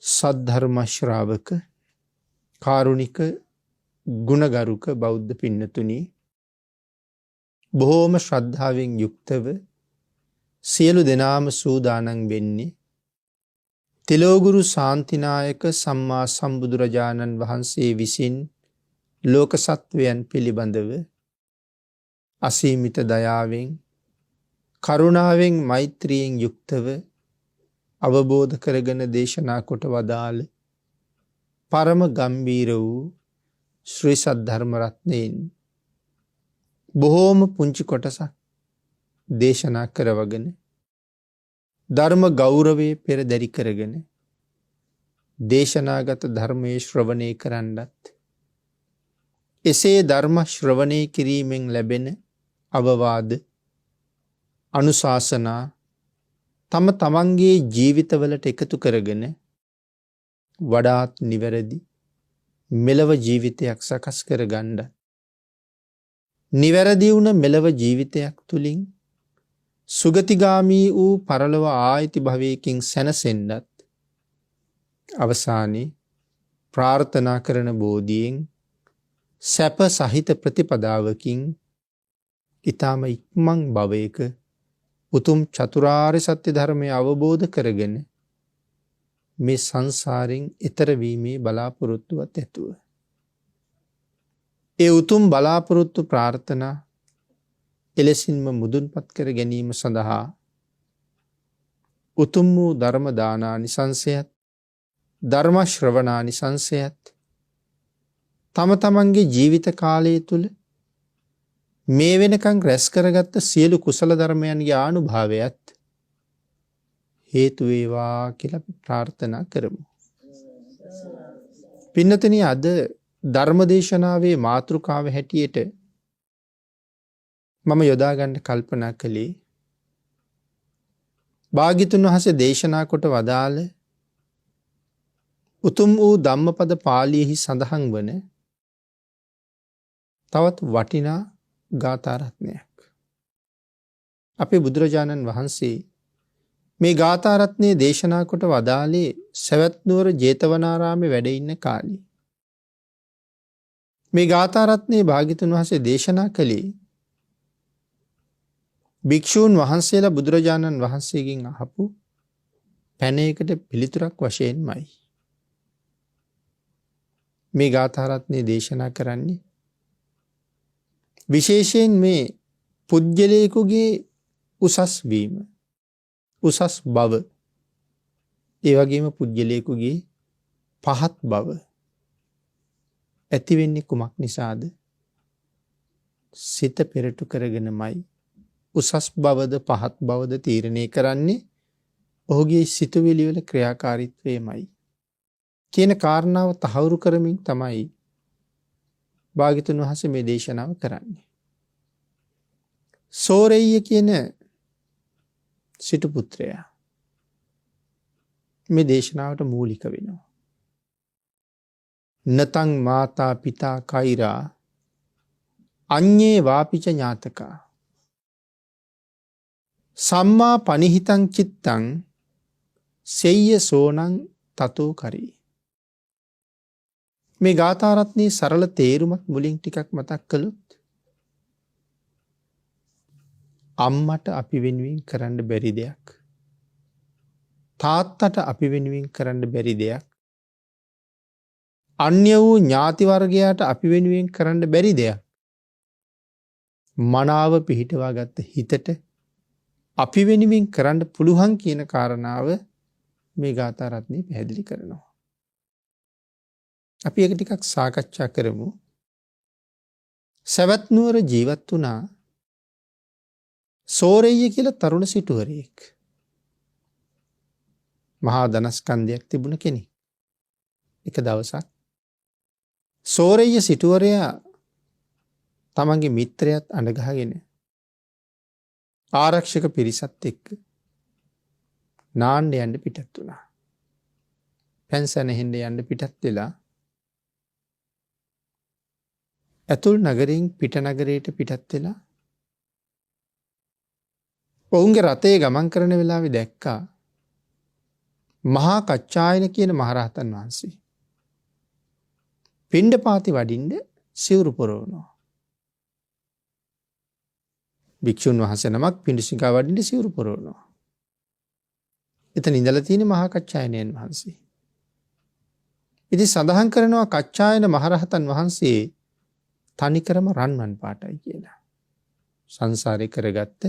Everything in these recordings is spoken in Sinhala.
සද්ධර්ම ශ්‍රාවක කාරුණික ගුණගරුක බෞද්ධ පින්නතුනි, බොහෝම ශ්‍රද්ධාවෙන් යුක්තව සියලු දෙනාම සූදානම් වෙන්නේ තිලෝගුරු ශාන්තිනායක සම්මා සම්බුදුරජාණන් වහන්සේ විසින් ලෝක සත්වයන් පිළිබඳව අසීමිත දයාවෙන් කරුණාවෙන් මෛත්‍රියෙන් යුක්තව අවබෝධ කරගෙන දේශනා කොට වදාළ පරම ගම්බීර වූ ශ්‍රී සද්ධර්ම රත්නයෙන් බොහෝම පුංචි කොටසක් දේශනා කරවගෙන ධර්ම ගෞරවයේ පෙරදරි කරගෙන දේශනාගත ධර්මයේ ශ්‍රවණය කරන්නත් එසේ ධර්ම ශ්‍රවණය කිරීමෙන් ලැබෙන අවවාද අනුශාසනා තම තමන්ගේ ජීවිතවලට එකතු කරගෙන වඩාත් නිවැරදි මෙලව ජීවිතයක් සකස් කරගන්න. නිවැරදි වුණ මෙලව ජීවිතයක් තුළින් සුගතිගාමී වූ පරලොව ආයිති භවයකින් සැනසෙන්නත් අවසානයේ ප්‍රාර්ථනා කරන බෝධියෙන් සැප සහිත ප්‍රතිපදාවකින් ඊටම ඉක්මන් භවයක උතුම් චතුරාර්ය සත්‍ය ධර්මය අවබෝධ කරගෙන මේ සංසාරයෙන් එතර වීමේ බලාපොරොත්තුවත් ඇතුව ඒ උතුම් බලාපොරොත්තු ප්‍රාර්ථනා එලෙසින්ම මුදුන්පත් කර ගැනීම සඳහා උතුම් වූ ධර්ම දානානිසංසයත් ධර්ම ශ්‍රවණානිසංසයත් තම තමන්ගේ ජීවිත කාලය තුළ මේ වෙනකන් රැස් කරගත්ත සියලු කුසල ධර්මයන්ගේ ආනුභාවයත් හේතු වේවා කියලා ප්‍රාර්ථනා කරමු. පින්නතනි, අද ධර්මදේශනාවේ මාතෘකාව හැටියට මම යොදා ගන්න කල්පනා කළේ භාග්‍යතුන් වහන්සේ දේශනා කොට වදාළ උතුම් වූ ධම්මපද පාළියේහි සඳහන් වන තවත් වටිනා ගාථා රත්නයක්. අපේ බුදුරජාණන් වහන්සේ මේ ගාථා රත්නයේ දේශනා කොට වදාළේ සවැත් නුවර ජේතවනාරාමේ වැඩ ඉන්න කාලේ. මේ ගාථා රත්නයේ භාග්‍යතුන් වහන්සේ දේශනා කළේ භික්ෂූන් වහන්සේලා බුදුරජාණන් වහන්සේගෙන් අහපු පැනයකට පිළිතුරක් වශයෙන්මයි. මේ ගාථා රත්නයේ දේශනා කරන්නේ විශේෂයෙන් මේ පුජ්‍යලේකුගේ උසස් වීම, උසස් බව, ඒ වගේම පුජ්‍යලේකුගේ පහත් බව ඇති වෙන්නේ කුමක් නිසාද? සිත පෙරටු කරගෙනමයි උසස් බවද පහත් බවද තීරණය කරන්නේ ඔහුගේ සිතුවිලි වල ක්‍රියාකාරීත්වයමයි කියන කාරණාව තහවුරු කරමින් තමයි භාග්‍යතුන් වහන්සේ මේ දේශනාව කරන්නේ. සෝරෙය්‍ය කියන සිටු පුත්‍රයා මේ දේශනාවට මූලික වෙනවා. නතං මාතා පිතා කෛරා අඤ්ඤේ වාපිච ඥාතකා සම්මා පනිහිතං චිත්තං සෙය්‍ය සෝනං තතෝ කරී. මේ ගාථා රත්නයේ සරල තේරුමක් මුලින් ටිකක් මතක් කළොත්, අම්මට අපි වෙනුවෙන් කරන්න බැරි දෙයක්, තාත්තට අපි වෙනුවෙන් කරන්න බැරි දෙයක්, අන්‍ය වූ ඥාති වර්ගයාට අපි වෙනුවෙන් කරන්න බැරි දෙයක්, මනාව පිහිටවා ගත්ත හිතට අපි වෙනුවෙන් කරන්න පුළුවන් කියන කාරණාව මේ ගාථා රත්නයේ පැහැදිලි කරනවා. අපි ඒක ටිකක් සාකච්ඡා කරමු. සවැත් නුවර ජීවත් වුණා සෝරෙය්‍ය කියලා තරුණ සිටුවරයෙක්. මහා ධනස්කන්ධයක් තිබුණ කෙනෙක්. එක දවසක් සෝරෙය්‍ය සිටුවරයා තමන්ගේ මිත්‍රයාත් අඬගහගෙන ආරක්ෂක පිරිසත් එක්ක නාන්න යන්න පිටත් වුණා. පැන්සැනෙහෙන්න යන්න පිටත් වෙලා ඇතුල් නගරයෙන් පිට නගරයට පිටත් වෙලා ඔවුන්ගේ රථයේ ගමන් කරන වෙලාවේ දැක්කා මහා කච්චායන කියන මහරහතන් වහන්සේ පිණ්ඩපාතේ වඩින්න සිවුරු පොරවනවා. භික්ෂුන් වහන්සේ නමක් පිඬුසිඟා වඩින්න සිවුරු පොරවනවා. එතන ඉඳලා තියෙන මහා කච්චායනයන් වහන්සේ. ඉතින් සඳහන් කරනවා කච්චායන මහරහතන් වහන්සේ තනිකරම රන්වන් පාටයි කියලා. සංසාරේ කරගත්ත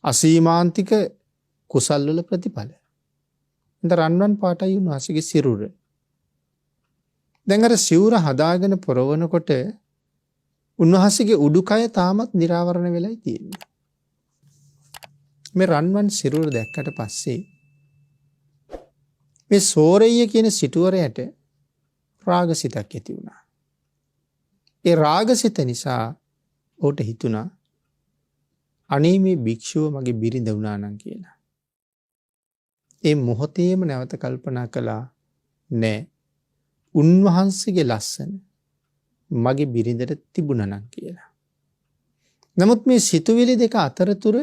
අසීමාන්තික කුසල් වල ප්‍රතිඵල. ඉතින් රන්වන් පාටයි උන්වහන්සේගේ සිරුර. දැන් අර සිවුර හදාගෙන පොරවනකොට උන්වහන්සේගේ උඩුකය තාමත් නිරාවරණ වෙලයි තියෙන්නේ. මේ රන්වන් සිරුර දැක්කට පස්සේ මේ සෝරෙය්‍ය කියන සිටුවරයට රාගසිතක් ඇති වුණා. ඒ රාගසිත නිසා ඔහුට හිතුණා අනේ මේ භික්ෂුව මගේ බිරිඳ වුණා නම් කියලා. ඒ මොහොතේම නැවත කල්පනා කළා නෑ උන්වහන්සේගේ ලස්සන මගේ බිරිඳට තිබුණා නම් කියලා. නමුත් මේ සිතුවිලි දෙක අතරතුර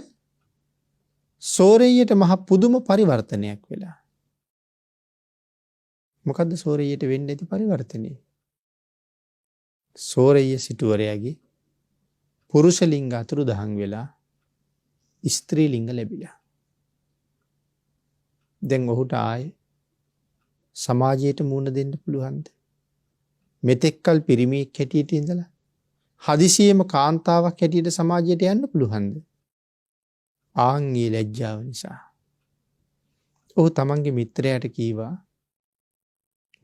සෝරෙය්‍යට මහ පුදුම පරිවර්තනයක් වෙලා. මොකද්ද සෝරෙය්‍යට වෙන්න ඇති පරිවර්තනේ? සෝරෙය්‍ය සිටුවරයාගේ පුරුෂ ලිංග අතුරුදහන් වෙලා ස්ත්‍රී ලිංග ලැබිලා. දැන් ඔහුට ආයේ සමාජයට මුහුණ දෙන්න පුළුවන්ද? මෙතෙක්කල් පිරිමියෙක් හැටියට ඉඳලා හදිසියෙම කාන්තාවක් හැටියට සමාජයට යන්න පුළුවන්ද? ආන්ගේ ලැජ්ජාව නිසා. ඔහු තමන්ගේ මිත්‍රයාට කීවා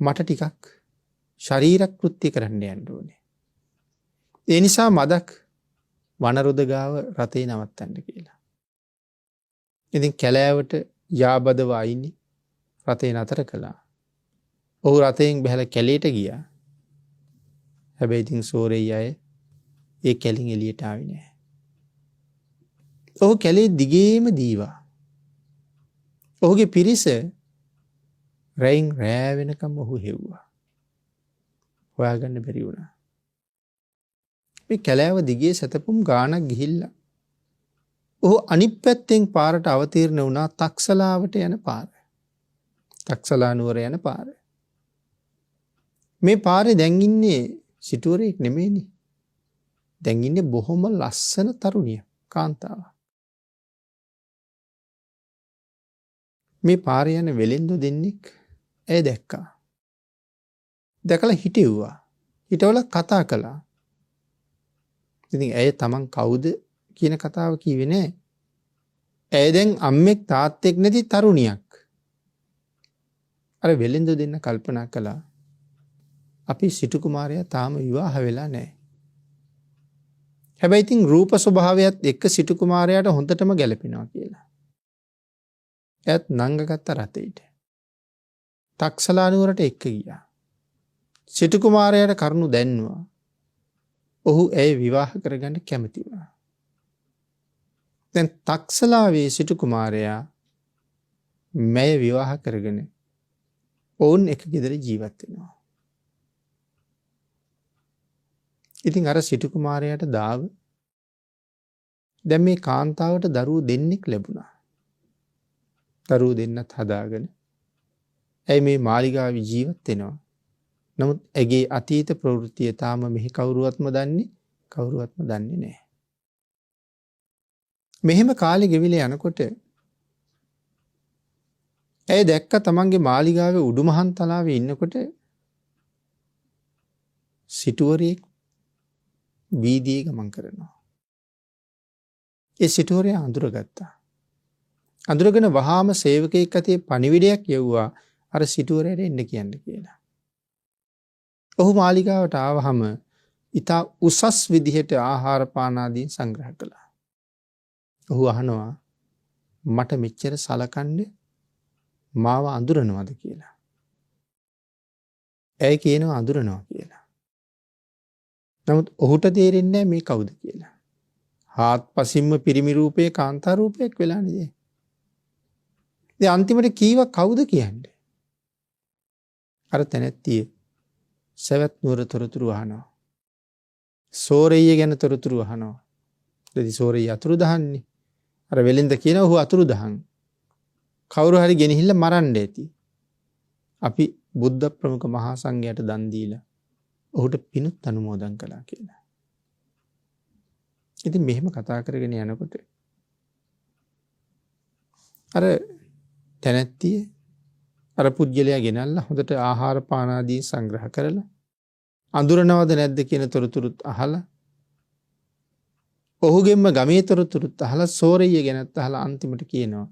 මට ටිකක් ශරීර කෘත්‍ය කරන්න යන්න ඕනේ. ඒ නිසා මදක් වනරුද ගාව රතේ නවත්තන්න කියලා. ඉතින් කැලෑවට යාබදව අයිනි රතේ නතර කළා. ඔහු රතෙන් බැහැලා කැලේට ගියා. හැබැයි ඉතින් සෝරෙය්‍ය අය ඒ කැලින් එළියට ආවේ නැහැ. ඔහු කැලේ දිගේම දීවා. ඔහුගේ පිරිස රැයින් රෑ වෙනකම් ඔහු හෙව්වා. හොයාගන්න බැරි වුණා. මේ කැලෑව දිගේ සතපුම් ගානක් ගිහිල්ලා ඔහු අනිත් පැත්තෙන් පාරට අවතීර්ණ වුණා තක්සලාවට යන පාර. තක්සලා නුවර යන පාර. මේ පාරේ දැන් ඉන්නේ සිටුවරයෙක් නෙමෙයිනේ. දැන් ඉන්නේ බොහොම ලස්සන තරුණිය කාන්තාවක්. මේ පාරේ යන වෙලෙන්දු දෙන්නෙක් ඇය දැක්කා. දැකලා හිටෙව්වා. හිටවල කතා කළා. ඉතින් ඇය තමන් කවුද කියන කතාව කිව්වේ නෑ. ඇය දැන් අම්මෙක් තාත්තෙක් නැති තරුණියක්. අර වෙලෙන්දු දෙන්න කල්පනා කළා අපි සිටු කුමාරයා තාම විවාහ වෙලා නෑ. හැබැයි ඉතින් රූප ස්වභාවයත් එක්ක සිටු කුමාරයාට හොඳටම ගැලපෙනවා කියලා. එයත් නංගගත්ත රතේට. තක්සලා නුවරට එක්ක ගියා. සිටු කුමාරයාට කරුණු දැන්නුවා. ඔහු ඇය විවාහ කරගන්න කැමති වුණා. දැන් තක්සලාවේ සිටු කුමාරයා මැය විවාහ කරගෙන ඔවුන් එක ගෙදර ජීවත් වෙනවා. ඉතින් අර සිටු කුමාරයාට දාව දැන් මේ කාන්තාවට දරුවෝ දෙන්නෙක් ලැබුණා. දරුවෝ දෙන්නත් හදාගෙන ඇයි මේ මාලිගාවේ ජීවත් වෙනවා. නමුත් ඇගේ අතීත ප්‍රවෘත්තිය තාම මෙහි කවුරුවත්ම දන්නේ නැහැ. මෙහෙම කාලෙ ගෙවිලා යනකොට ඇය දැක්ක තමන්ගේ මාලිගාවේ උඩුමහන් තලාවේ ඉන්නකොට සිටුවරයෙක් වීදියේ ගමන් කරනවා. ඒ සිටුවරයා අඳුරගත්තා. අඳුරගෙන වහාම සේවකයෙක් අතේ පණිවිඩයක් යවුවා අර සිටුවරයට එන්න කියන්න කියලා. ඔහු මාලිගාවට ආවහම ඉතා උසස් විදිහට ආහාර පාන ආදී සංග්‍රහ කළා. ඔහු අහනවා මට මෙච්චර සලකන්නේ මාව අඳුරනවද කියලා. ඇයි කියනවා අඳුරනවා කියලා. නමුත් ඔහුට තේරෙන්නේ නැහැ මේ කවුද කියලා. හාත්පසින්ම පිරිමි රූපයේ කාන්තා රූපයක් වෙලා නේද? ඉතින් අන්තිමට කීවා කවුද කියන්නේ? අර තැනැත්තිය සවැත් නුවර තොරතුරු අහනවා. සෝරෙය්‍ය ගැන තොරතුරු අහනවා. ඉතින් සෝරෙය්‍ය අතුරුදහන්නේ. අර වෙලෙන්ද කියනවා ඔහු අතුරුදහන්. කවුරු හරි ගෙනහිල්ලා මරන්න ඇති. අපි බුද්ධ ප්‍රමුඛ මහා සංඝයාට දන් දීලා ඔහුට පිනුත් අනුමෝදන් කළා කියලා. ඉතින් මෙහෙම කතා කරගෙන යනකොට අර තැනැත්තිය අර පුජ්‍යලයා ගෙනල්ලා හොඳට ආහාර පාන ආදී සංග්‍රහ කරලා අඳුරනවද නැද්ද කියන තොරතුරුත් අහලා ඔහුගෙන්ම ගමේ තොරතුරුත් අහලා සෝරෙය්‍ය ගැනත් අහලා අන්තිමට කියනවා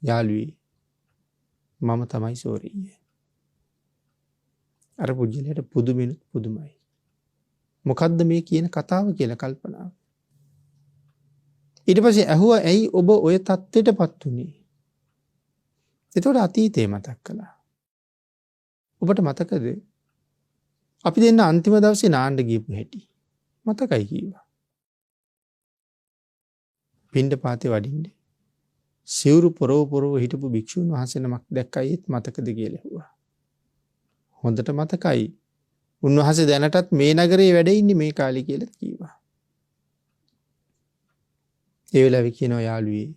යාළුවේ මම තමයි සෝරෙය්‍ය. අර පුජ්‍යලයට පුදුමයි. මොකද්ද මේ කියන කතාව කියලා කල්පනාව. ඊට පස්සේ ඇහුවා ඇයි ඔබ ඔය தත්ත්වයටපත් උනේ? එතකොට අතීතේ මතක් කළා. ඔබට මතකද අපි දෙන්න අන්තිම දවසේ නාන්න ගියපු හැටි? මතකයි කීවා. පිණ්ඩපාතේ වඩින්නේ සිවුරු පොරව හිටපු භික්ෂුන් වහන්සේ නමක් දැක්කයි ඒත් මතකද කියලා ඇහුවා. හොඳට මතකයි. උන්වහන්සේ දැනටත් මේ නගරේ වැඩ ඉන්නේ මේ කාලේ කියලා කිව්වා. ඒ වෙලාවේ කියනවා යාළුවේ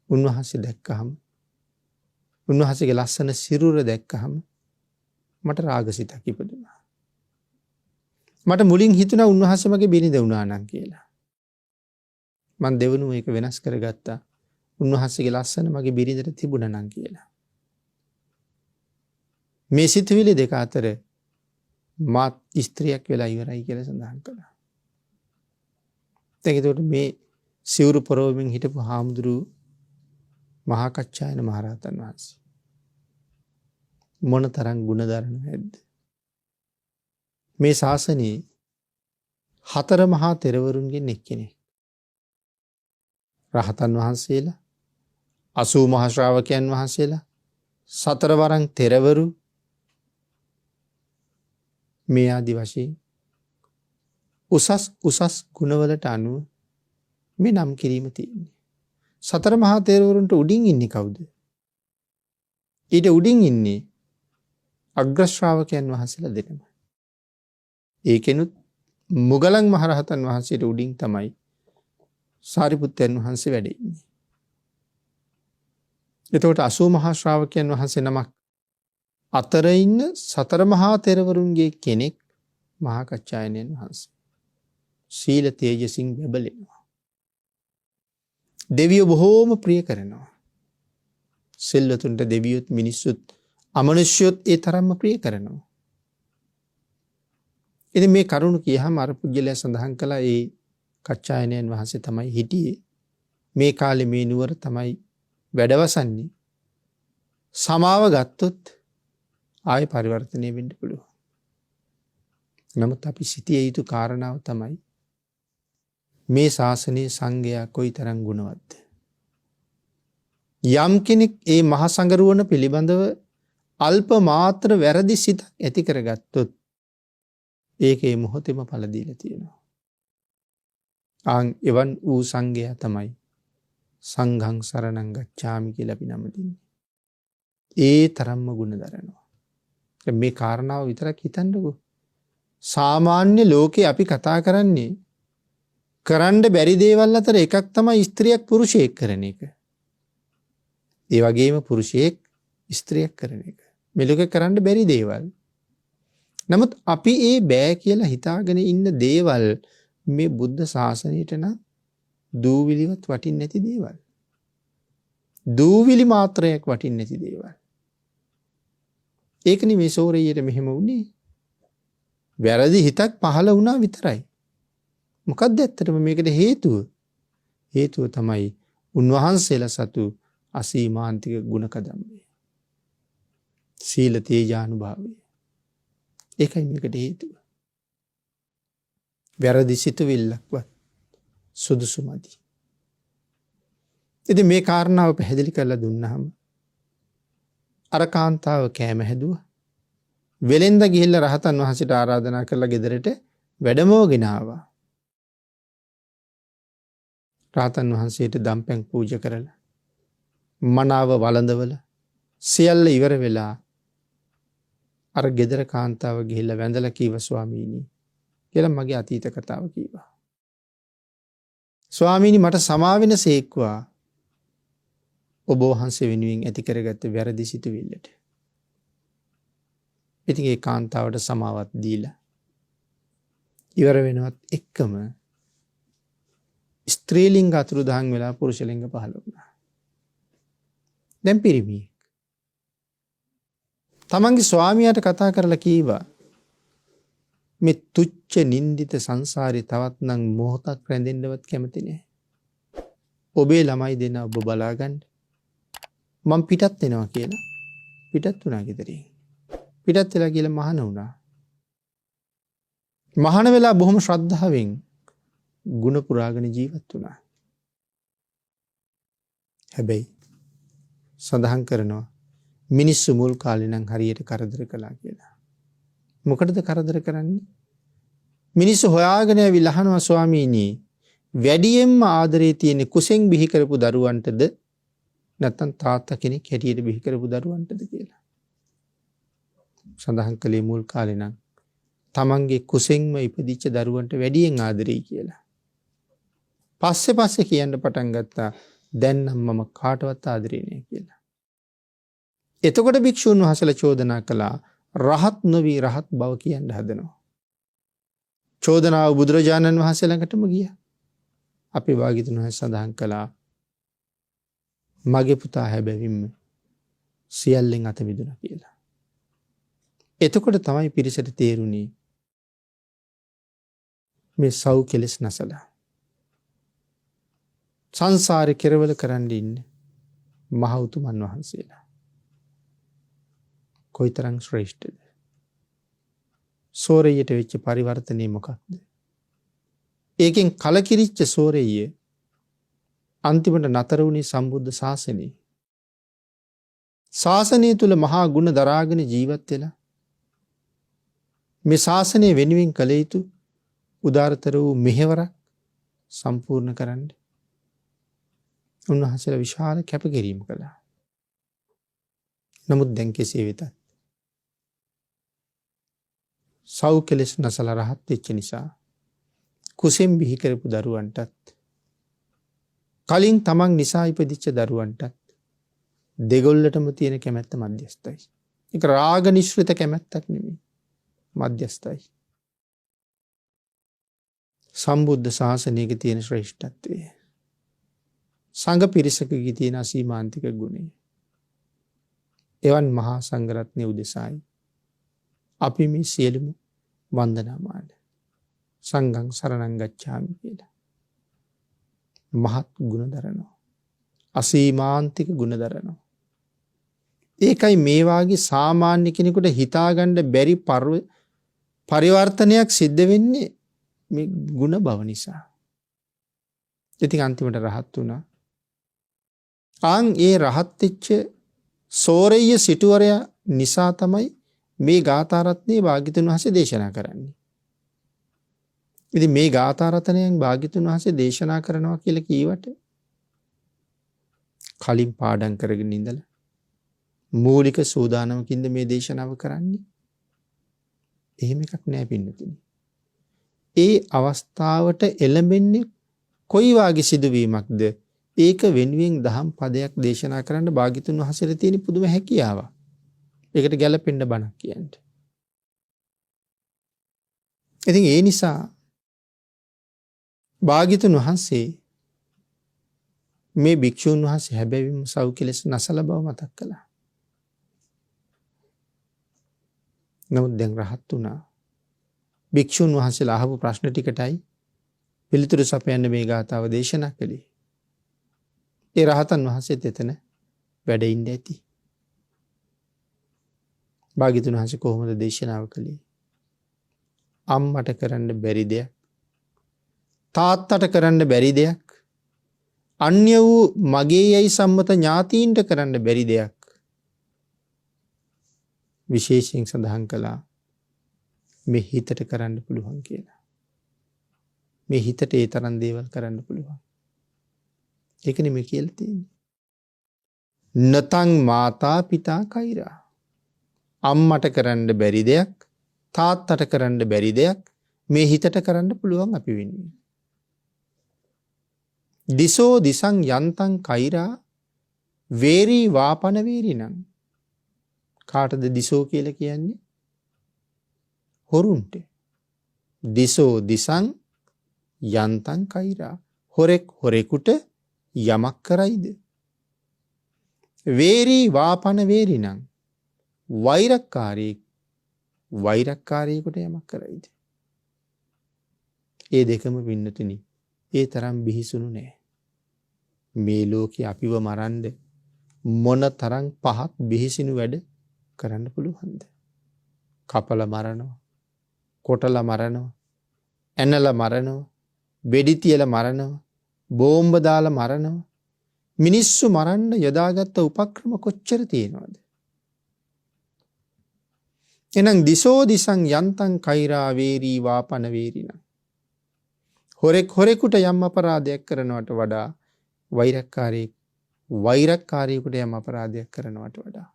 උන්වහන්සේ දැක්කහම උන්වහන්සේගේ ලස්සන සිරුර දැක්කහම මට රාගසිතක් ඉපදුනා. මට මුලින් හිතුණා උන්වහන්සේ මගේ බිරිඳ වුණා නම් කියලා. මං දෙවනුව ඒක වෙනස් කරගත්තා. උන්වහන්සේගේ ලස්සන මගේ බිරිඳට තිබුණා නම් කියලා. මේ සිතුවිලි දෙක අතර මාත් ස්ත්‍රියක් වෙලා ඉවරයි කියලා සඳහන් කළා. දැන් ඒකට මේ සිවුරු පොරවමින් හිටපු හාමුදුරුවෝ මහා කච්චායන මහරහතන් වහන්සේ මොන තරම් ගුණධර්ම නැද්ද? මේ ශාසනයේ 4 මහා තෙරවරුන්ගෙන් එක්කෙනෙක්. රහතන් වහන්සේලා 80 මහා ශ්‍රාවකයන් වහන්සේලා 4 වරන් තෙරවරු මේ ආදි වශයෙන් උසස් ගුණවලට අනුව මේ නම් කිරීම තියෙන්නේ. 4 මහා තෙරවරුන්ට උඩින් ඉන්නේ කවුද? ඊට උඩින් ඉන්නේ අග්‍ර ශ්‍රාවකයන් වහන්සේලා දෙනම. ඒකෙනුත් මුගලන් මහරහතන් වහන්සේට උඩින් තමයි සාරිපුත්තයන් වහන්සේ වැඩ ඉන්නේ. එතකොට 80 මහා ශ්‍රාවකයන් වහන්සේ නමක් අතර ඉන්න 4 මහා තෙරවරුන්ගේ කෙනෙක් මහා කච්චායනයන් වහන්සේ. සීල තේජසින් බැබලෙනවා. දෙවියෝ බොහෝම ප්‍රිය කරනවා. සෙල්වතුන්ට දෙවියොත් මිනිස්සුත් අමනුෂ්‍යොත් ඒ තරම්ම ප්‍රිය කරනවා. ඉතින් මේ කරුණ කියහම අර පුජ්‍යලයා සඳහන් කළා ඒ කච්චායනයන් වහන්සේ තමයි හිටියේ. මේ කාලේ මේ නුවර තමයි වැඩවසන්නේ. සමාව ගත්තොත් ආයෙ පරිවර්තනය වෙන්න පුළුවන්. නමුත් අපි සිටිය යුතු කාරණාව තමයි මේ ශාසනයේ සංඝයා කොයිතරම් ගුණවත්ද? යම් කෙනෙක් ඒ මහ සංගරුවන පිළිබඳව අල්ප මාත්‍ර වැරදි සිතක් ඇති කරගත්තොත් ඒකේ මොහොතේම ඵල දීලා තියෙනවා. එවන් වූ සංඝයා තමයි සංඝං සරණං ගච්ඡාමි කියලා අපි නම දෙන්නේ. ඒ තරම්ම ගුණ දරනවා. මේ කාරණාව විතරක් හිතන්නකෝ. සාමාන්‍ය ලෝකේ අපි කතා කරන්නේ කරන්න බැරි දේවල් අතර එකක් තමයි ස්ත්‍රියක් පුරුෂයෙක් කරන එක. ඒ වගේම පුරුෂයෙක් ස්ත්‍රියක් කරන එක. මේ ලෝකේ කරන්න බැරි දේවල්. නමුත් අපි ඒ බෑ කියලා හිතාගෙන ඉන්න දේවල් මේ බුද්ධ ශාසනයට නම් දූවිලිවත් වටින්නේ නැති දේවල්. දූවිලි මාත්‍රයක් වටින්නේ නැති දේවල්. ඒකනේ මේ සෝරෙය්‍යට මෙහෙම වුණේ. වැරදි හිතක් පහළ වුණා විතරයි. මොකක්ද ඇත්තටම මේකට හේතුව? හේතුව තමයි උන්වහන්සේලා සතු අසීමාන්තික ගුණකදම්බය. සීල තේජානුභාවය. ඒකයි මේකට හේතුව. වැරදි සිතුවිල්ලක්වත් සුදුසුමදි. ඉතින් මේ කාරණාව පැහැදිලි කරලා දුන්නාම අර කාන්තාව කෑම හැදුවා. වෙලෙන්ද ගිහිල්ලා රහතන් වහන්සේට ආරාධනා කරලා ගෙදරට වැඩමවගෙන ආවා. රහතන් වහන්සේට දම්පැන් පූජා කරලා මනාව වළඳවල සියල්ල ඉවර වෙලා අර ගෙදර කාන්තාව ගිහිල්ලා වැඳලා කීවා ස්වාමීනි කියලා මගේ අතීත කතාව කීවා. ස්වාමීනි මට සමා වෙන සේක්වා ඔබ වහන්සේ වෙනුවෙන් ඇති කරගත්ත වැරදි සිතුවිල්ලට. ඉතින් ඒ කාන්තාවට සමාවත් දීලා ඉවර වෙනවත් එක්කම ස්ත්‍රීලිංග අතුරුදහන් වෙලා පුරුෂලිංග පහළ වුණා. දැන් පිරිමියෙක් තමන්ගේ ස්වාමියාට කතා කරලා කීවා මේ තුච්ච නින්දිත සංසාරේ තවත් නම් මොහොතක් රැඳෙන්නවත් කැමති නෑ. ඔබේ ළමයි දෙන ඔබ බලාගන්න. මම පිටත් වෙනවා කියලා. පිටත් වුණා ගෙදරින්. පිටත් වෙලා කියලා මහාන වුණා. මහාන වෙලා බොහොම ශ්‍රද්ධාවෙන් ගුණ පුරාගෙන ජීවත් වුණා. හැබැයි සඳහන් කරනවා මිනිස්සු මුල් කාලේ නම් හරියට කරදර කළා කියලා. මොකටද කරදර කරන්නේ? මිනිස්සු හොයාගෙන ඇවිල්ලා අහනවා ස්වාමීනි වැඩියෙන්ම ආදරේ තියෙන කුසෙන් බිහි කරපු දරුවන්ටද නැත්නම් තාත්තා කෙනෙක් හැටියට බිහි කරපු දරුවන්ටද කියලා. සඳහන් කළේ මුල් කාලේ නම් තමන්ගේ කුසෙන්ම ඉපදිච්ච දරුවන්ට වැඩියෙන් ආදරෙයි කියලා. පස්සේ කියන්න පටන් ගත්තා දැන් නම් මම කාටවත් ආදරේ නෑ කියලා. එතකොට භික්ෂුන් වහන්සේලා චෝදනා කළා රහත් නොවි රහත් බව කියන්න හදනවා. චෝදනාව බුදුරජාණන් වහන්සේ ළඟටම ගියා. අපේ භාග්‍යවතුන් වහන්සේ සඳහන් කළා මගේ පුතා හැබැවින්ම සියල්ලෙන් අත මිදුණා කියලා. එතකොට තමයි පිරිසට තේරුණේ මේ සව් කෙලෙස් නැසලා සංසාරේ කෙරවල කරන්න ඉන්න මහ උතුමන් වහන්සේලා කොයිතරම් ශ්‍රේෂ්ඨද? සෝරෙයියට වෙච්ච පරිවර්තනය මොකක්ද? ඒකෙන් කලකිරිච්ච සෝරෙයිය අන්තිමට නතර වුණේ සම්බුද්ධ ශාසනය. ශාසනය තුල මහා ගුණ දරාගෙන ජීවත් වෙලා මේ ශාසනය වෙනුවෙන් කළ යුතු උදාරතර වූ මෙහෙවරක් සම්පූර්ණ කරන්න උන්වහන්සේලා විශාල කැපකිරීම කළා. නමුත් දැන් කෙසේ වෙතත් සව් කෙලෙස් නැසලා රහත් වෙච්ච නිසා කුසෙන් බිහි කරපු දරුවන්ටත් කලින් තමන් නිසා ඉපදිච්ච දරුවන්ටත් දෙගොල්ලටම තියෙන කැමැත්ත මධ්‍යස්ථයි. ඒක රාග නිශ්චිත කැමැත්තක් නෙමෙයි. මධ්‍යස්ථයි. සම්බුද්ධ ශාසනයක තියෙන ශ්‍රේෂ්ඨත්වය. සංඝ පිරිසකගේ තියෙන අසීමාන්තික ගුණය. එවන් මහා සංඝරත්නය උදෙසායි අපි මේ සියලුම වන්දනාමාන සංඝං සරණං ගච්ඡාමි කියලා මහත් ගුණ දරනවා. අසීමාන්තික ගුණ දරනවා. ඒකයි මේ වාගේ සාමාන්‍ය කෙනෙකුට හිතාගන්න බැරි පරිවර්තනයක් සිද්ධ වෙන්නේ මේ ගුණ බව නිසා. ඉතින් අන්තිමට රහත් වුණා. ඒ රහත් වෙච්ච සෝරෙය්‍ය සිටුවරයා නිසා තමයි මේ ගාථා රත්නේ භාග්‍යතුන් වහන්සේ දේශනා කරන්නේ. ඉතින් මේ ගාථා රත්නයෙන් භාග්‍යතුන් වහන්සේ දේශනා කරනවා කියලා කීවට කලින් පාඩම් කරගෙන ඉඳලා මූලික සූදානමකින්ද මේ දේශනාව කරන්නේ? එහෙම එකක් නෑ පින්නතුනි. ඒ අවස්ථාවට එළඹෙන්නේ කොයි වාගේ සිදුවීමක්ද? ඒක වෙනුවෙන් දහම් පදයක් දේශනා කරන්න භාග්‍යතුන් වහන්සේට තියෙන පුදුම හැකියාවක්. ඒකට ගැළපෙන්න බණක් කියන්නේ. ඉතින් ඒ නිසා භාග්‍යතුන් වහන්සේ මේ භික්ෂුන් වහන්සේ හැබැයිම සව් කෙලෙස් නැසල බව මතක් කළා. නමුත් දැන් රහත් වුණා. භික්ෂුන් වහන්සේලා අහපු ප්‍රශ්න ටිකටයි පිළිතුරු සපයන්න මේ ගාථාව දේශනා කළේ. ඒ රහතන් වහන්සේත් එතන වැඩ ඉන්න ඇති. භාග්‍යතුන් වහන්සේ කොහොමද දේශනාව කළේ? අම්මට කරන්න බැරි දෙයක්, තාත්තට කරන්න බැරි දෙයක්, අන්‍ය වූ මගේ යයි සම්මත ඥාතීන්ට කරන්න බැරි දෙයක් විශේෂයෙන් සඳහන් කළා මේ හිතට කරන්න පුළුවන් කියලා. මේ හිතට ඒ තරම් දේවල් කරන්න පුළුවන්. ඒක නෙමෙයි කියලා තියෙන්නේ. නතං මාතා පිතා කෛරා. අම්මට කරන්න බැරි දෙයක්, තාත්තට කරන්න බැරි දෙයක් මේ හිතට කරන්න පුළුවන් අපි වෙන්නේ. දිසෝ දිසං යන්තං කෛරා වේරි වාපන වේරිණං. කාටද දිසෝ කියලා කියන්නේ? හොරුන්ට. දිසෝ දිසං යන්තං කෛරා. හොරෙක් හොරෙකුට යමක් කරයිද? වේරී වාපන වේරිනං. වෛරක්කාරයෙක් වෛරක්කාරයෙකුට යමක් කරයිද? ඒ දෙකම පින්නතුනි ඒ තරම් බිහිසුණු නෑ. මේ ලෝකේ අපිව මරන්න මොන තරම් පහත් බිහිසිනු වැඩ කරන්න පුළුවන්ද? කපල මරනවා, කොටල මරනවා, ඇනල මරනවා, වෙඩි තියලා මරනවා, බෝම්බ දාලා මරනවා. මිනිස්සු මරන්න යොදාගත්ත උපක්‍රම කොච්චර තියෙනවද? එහෙනම් දිසෝ දිසං යන්තං කෛරා වේරී වාපන වේරිනං. හොරෙක් හොරෙකුට යම් අපරාධයක් කරනවට වඩා වෛරක්කාරයෙකුට යම් අපරාධයක් කරනවට වඩා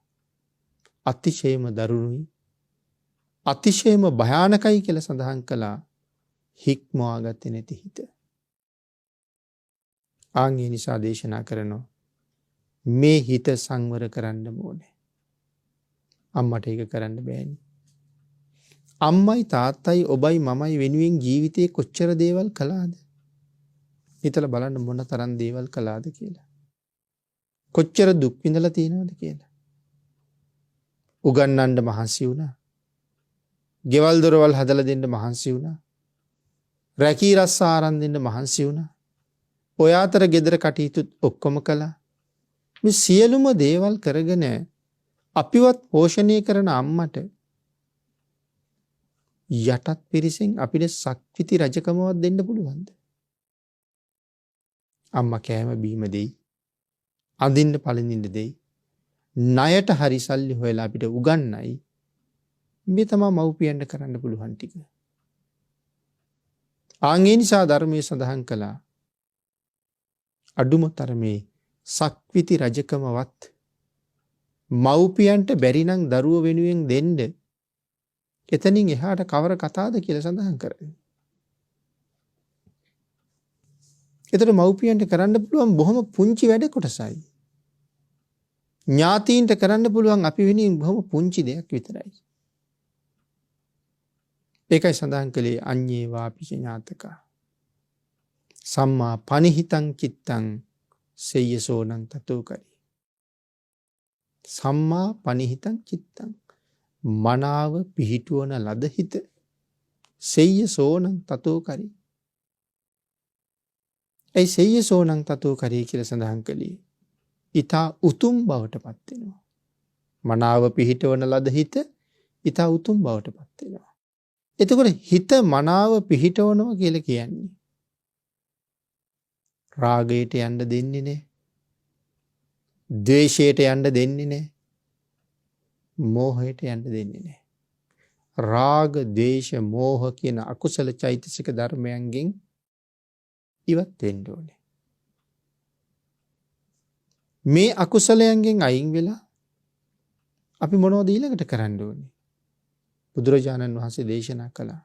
අතිශයම දරුණුයි, අතිශයම භයානකයි කියලා සඳහන් කළා හික්මවා ගත්තේ නැති හිත. ආන්ගේ නිසා දේශනා කරනවා මේ හිත සංවර කරන්න ඕනේ. අම්මට ඒක කරන්න බෑනේ. අම්මයි තාත්තයි ඔබයි මමයි වෙනුවෙන් ජීවිතේ කොච්චර දේවල් කළාද? හිතලා බලන්න මොන තරම් දේවල් කළාද කියලා. කොච්චර දුක් විඳලා තියෙනවද කියලා. උගන්නන්න මහන්සි වුණා. ගෙවල් දොරවල් හදලා දෙන්න මහන්සි වුණා. රැකී රස්සා ආරන් දෙන්න මහන්සි වුණා. ඔය අතර ගෙදර කටයුතු ඔක්කොම කළා. මේ සියලුම දේවල් කරගෙන අපිවත් පෝෂණය කරන අම්මට යටත් පිරිසෙන් අපිට ශක්තිති රජකමවත් දෙන්න පුළුවන්ද? අම්මා කෑම බීම දෙයි, අඳින්න පළඳින්න දෙයි, ණයට හරි සල්ලි හොයලා අපිට උගන්වයි. මේ තමයි මව්පියන්ට කරන්න පුළුවන් ටික. ආන්ගේ නිසා ධර්මයේ සඳහන් කළා අඩුම තරමේ ශක්තිති රජකමවත් මව්පියන්ට බැරි නම් දරුවෝ වෙනුවෙන් දෙන්න. එතනින් එහාට කවර කතාවද කියලා සඳහන් කරන්නේ. ඒතර මව්පියන්ට කරන්න පුළුවන් බොහොම පුංචි වැඩ කොටසයි. ඥාතීන්ට කරන්න පුළුවන් අපි වෙනුවෙන් බොහොම පුංචි දෙයක් විතරයි. ඒකයි සඳහන් කළේ අඤ්ඤේ වාපි ඥාතක. සම්මා පනිහිතං චිත්තං සෙය්‍යසෝනං තතෝ කරි. සම්මා පනිහිතං චිත්තං මනාව පිහිටුවන ලද හිත සෙය්‍යසෝනං තතෝ කරි. ඒ සෙය්‍යසෝනං තතෝ කරි කියලා සඳහන් කළේ ඊතා උතුම් බවට පත් වෙනවා. මනාව පිහිටවන ලද හිත ඊතා උතුම් බවට පත් වෙනවා. එතකොට හිත මනාව පිහිටවනවා කියලා කියන්නේ රාගයට යන්න දෙන්නේ නැහැ. ද්වේෂයට යන්න දෙන්නේ නැහැ. මෝහයට යන්න දෙන්නේ නැහැ. රාග, ද්වේෂ, මෝහ කියන අකුසල චෛතසික ධර්මයන්ගෙන් ඉවත් වෙන්න ඕනේ. මේ අකුසලයන්ගෙන් අයින් වෙලා අපි මොනවද ඊළඟට කරන්න ඕනේ? බුදුරජාණන් වහන්සේ දේශනා කළා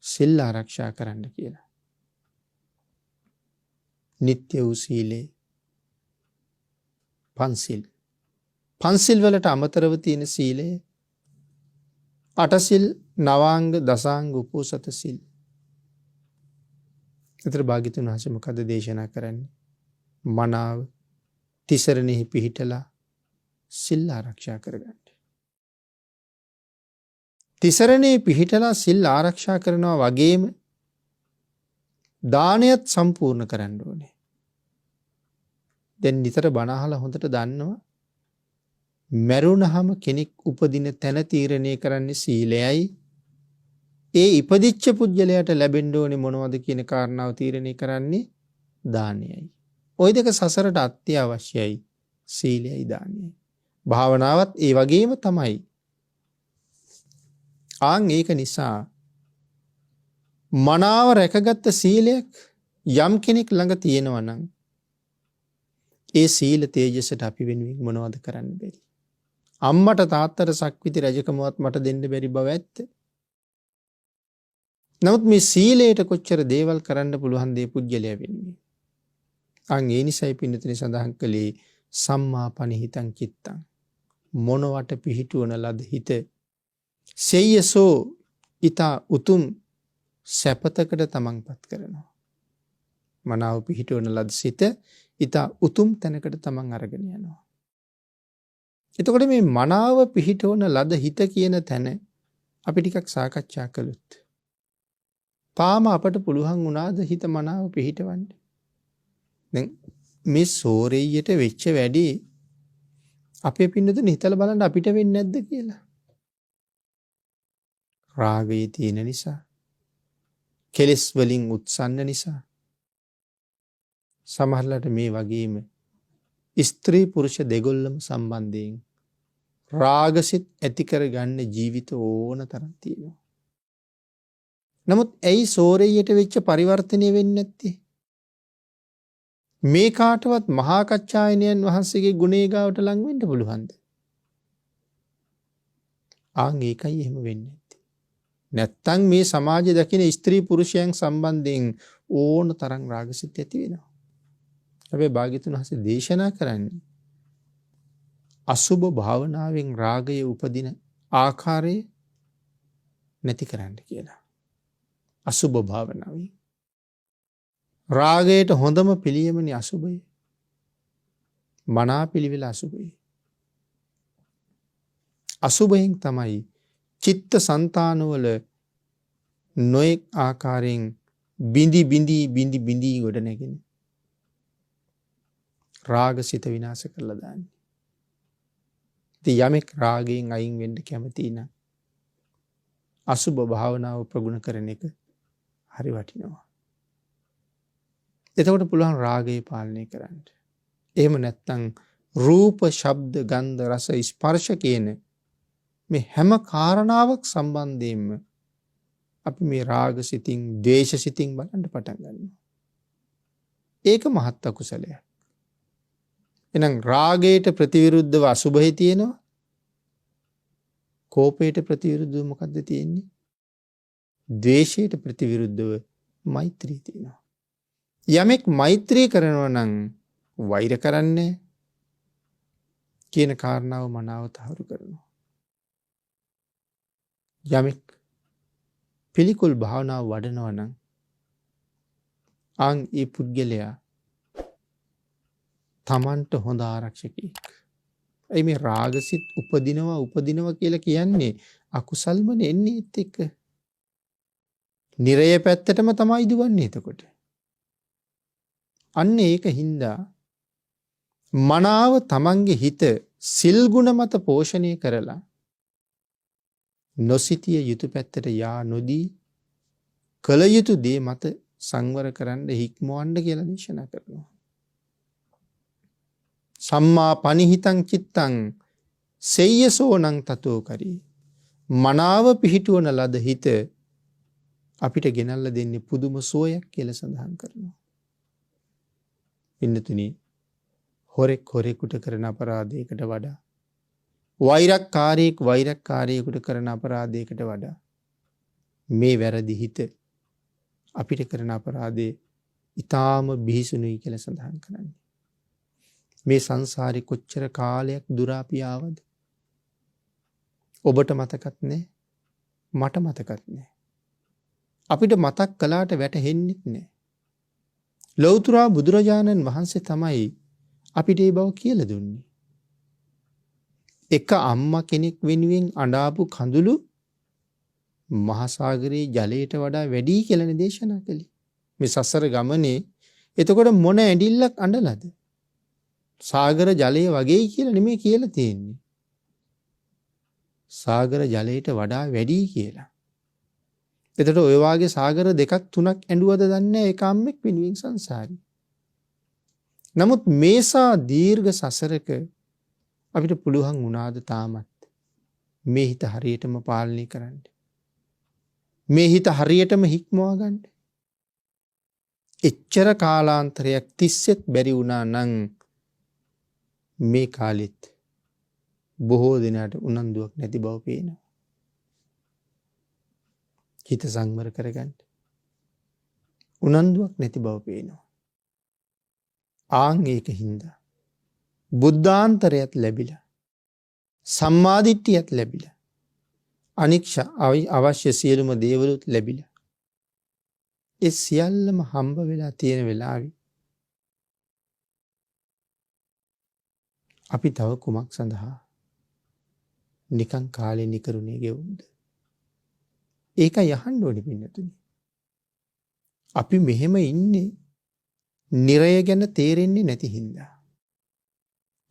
සිල් ආරක්ෂා කරන්න කියලා. නිත්‍ය වූ සීලේ පන්සිල්. පන්සිල් වලට අමතරව තියෙන සීලය අටසිල්, නවාංග, දසාංග, උපෝසත සිල්. ඒතර භාග්‍යතුන් වහන්සේ මොකද දේශනා කරන්නේ? මනාව තිසරණෙහි පිහිටලා සිල් ආරක්ෂා කරගන්න. තිසරණේ පිහිටලා සිල් ආරක්ෂා කරනවා වගේම දානයත් සම්පූර්ණ කරන්න ඕනේ. දැන් නිතර බණ අහලා හොඳට දන්නවා මරුණහම කෙනෙක් උපදින තැන තීරණය කරන්නේ සීලයයි. ඒ ඉපදිච්ච පුජ්‍යලයට ලැබෙන්න ඕනේ මොනවද කියන කාරණාව තීරණය කරන්නේ දානයයි. ওই දෙක සසරට අත්‍යවශ්‍යයි. සීලයයි දානයයි. භාවනාවත් ඒ වගේම තමයි. ආන් ඒක නිසා මනාව රැකගත්ත සීලයක් යම් කෙනෙක් ළඟ තියෙනවා නම් ඒ සීල තේජසට අපි වෙනුවෙන් මොනවද කරන්න බැරි? අම්මට තාත්තට සක්විති රජකමවත් මට දෙන්න බැරි බව ඇත්ත. නමුත් මේ සීලයට කොච්චර දේවල් කරන්න පුළුවන් දේ පුජ්‍යලයා වෙන්නේ. අන් ඒ නිසයි පින්නතුනි සඳහන් කළේ සම්මා පනිහිතං චිත්තං මොනවට පිහිටුවන ලද හිත සෙය්‍යසෝ ඊතා උතුම් සැපතකට තමන් පත් කරනවා. මනාව පිහිටවන ලද සිත ඊතා උතුම් තැනකට තමන් අරගෙන යනවා. එතකොට මේ මනාව පිහිටවන ලද හිත කියන තැන අපි ටිකක් සාකච්ඡා කළොත් තාම අපට පුළුවන් වුණාද හිත මනාව පිහිටවන්න? දැන් මේ සෝරෙය්යට වෙච්ච වැඩි අපේ පින්නතුන් හිතලා බලන්න අපිට වෙන්නේ නැද්ද කියලා. රාගයේ තියෙන නිසා, කෙලෙස් වලින් උත්සන්න නිසා, සමහරවිට මේ වගේම ස්ත්‍රී පුරුෂ දෙගොල්ලම සම්බන්ධයෙන් රාගසිත ඇති කරගන්න ජීවිත ඕන තරම් තියෙනවා. නමුත් ඇයි සෝරෙය්යට වෙච්ච පරිවර්තනය වෙන්නේ නැත්තේ? මේ කාටවත් මහා කච්චායනයන් වහන්සේගේ ගුණේ ගාවට ලං වෙන්න පුළුවන්ද? ආන් ඒකයි එහෙම වෙන්නේ නැත්තේ. නැත්තම් මේ සමාජය දකින ස්ත්‍රී පුරුෂයන් සම්බන්ධයෙන් ඕන තරම් රාගසිත ඇති වෙනවා. හැබැයි භාග්‍යතුන් වහන්සේ දේශනා කරන්නේ අසුභ භාවනාවෙන් රාගය උපදින ආකාරය නැති කරන්න කියලා. අසුභ භාවනාවෙන් රාගයට හොඳම පිළියමනේ අසුභය. මනා පිළිවෙල අසුභය. අසුභයෙන් තමයි චිත්ත සංතානවල නොයෙක් ආකාරයෙන් බිඳි බිඳි ගොඩ නැගෙන රාගසිත විනාශ කරලා දාන්නේ. ඉතින් යමෙක් රාගයෙන් අයින් වෙන්න කැමති නම් අසුභ භාවනාව ප්‍රගුණ කරන එක හරි වටිනවා. එතකොට පුළුවන් රාගය පාලනය කරන්න. එහෙම නැත්නම් රූප, ශබ්ද, ගන්ධ, රස, ස්පර්ශ කියන මේ හැම කාරණාවක් සම්බන්ධයෙන්ම අපි මේ රාගසිතින්, ද්වේෂසිතින් බලන්න පටන් ගන්නවා. ඒක මහත් අකුසලයක්. එහෙනම් රාගයට ප්‍රතිවිරුද්ධව අසුභය තියෙනවා. කෝපයට ප්‍රතිවිරුද්ධව මොකද්ද තියෙන්නේ? ද්වේෂයට ප්‍රතිවිරුද්ධව මෛත්‍රිය තියෙනවා. යමෙක් මෛත්‍රී කරනවා නම් වෛර කරන්නේ කියන කාරණාව මනාව තහවුරු කරනවා. යමෙක් පිළිකුල් භාවනාව වඩනවා නම් අන් ඒ පුද්ගලයා තමන්ට හොඳ ආරක්ෂකෙක්. ඒ මේ රාගසිත උපදිනවා කියලා කියන්නේ අකුසල්ම එන්නේ ඒත් එක්ක. නිරය පැත්තටම තමයි දුවන්නේ එතකොට. අන්න ඒක හින්දා මනාව තමන්ගේ හිත සිල් ගුණ මත පෝෂණය කරලා නොසිතිය යුතු පැත්තට යා නොදී කල යුතු දේ මත සංවර කරන්න හික්මවන්න කියලා දේශනා කරනවා. සම්මා පනිහිතං චිත්තං සෙය්‍යසෝනං තතෝ කරී. මනාව පිහිටුවන ලද හිත අපිට ගෙනල්ලා දෙන්නේ පුදුම සෝයක් කියලා සඳහන් කරනවා. පින්නතුනි, හොරෙකුට කරන අපරාධයකට වඩා, වෛරක්කාරයෙකුට කරන අපරාධයකට වඩා මේ වැරදි හිත අපිට කරන අපරාධේ ඊටාම බිහිසුණුයි කියලා සඳහන් කරන්නේ. මේ සංසාරේ කොච්චර කාලයක් දුරාපි ආවද? ඔබට මතකත් නැහැ, මට මතකත් නැහැ. අපිට මතක් කළාට වැටහෙන්නේ නැහැ. ලෞතර බුදුරජාණන් වහන්සේ තමයි අපිට මේ බව කියලා දුන්නේ. එක අම්මා කෙනෙක් වෙනුවෙන් අඬාපු කඳුළු මහා සාගරයේ ජලයට වඩා වැඩි කියලා දේශනා කළේ. මේ සසර ගමනේ එතකොට මොන ඇඬිල්ලක් අඬලාද? සාගර ජලය වගේ කියලා නෙමෙයි කියලා තියෙන්නේ. සාගර ජලයට වඩා වැඩි කියලා. එතකොට ඔය වාගේ සාගර දෙකක් තුනක් ඇඬුවද දන්නේ ඒක අම්මෙක් වෙනුවෙන් සංසාරේ. නමුත් මේසා දීර්ඝ සසරක අපිට පුළුවන් වුණාද තාමත් මේ හිත හරියටම පාලනය කරන්න? මේ හිත හරියටම හික්මවා ගන්න? එච්චර කාලාන්තරයක් තිස්සෙත් බැරි වුණා නම් මේ කාලෙත් බොහෝ දෙනාට උනන්දුවක් නැති බව පේනවා. හිත සංවර කරගන්න උනන්දුවක් නැති බව පේනවා. ආන් ඒක හින්දා බුද්ධාන්තරයත් ලැබිලා, සම්මාදිට්ඨියත් ලැබිලා, අවශ්‍ය සියලුම දේවලුත් ලැබිලා. ඒ සියල්ලම හම්බ වෙලා තියෙන වෙලාවේ අපි තව කුමක් සඳහා නිකන් කාලේ නිකරුණේ ගෙවුම්ද? ඒකයි අහන්න ඕනේ පින්නතුනි. අපි මෙහෙම ඉන්නේ නිරය ගැන තේරෙන්නේ නැති හින්දා.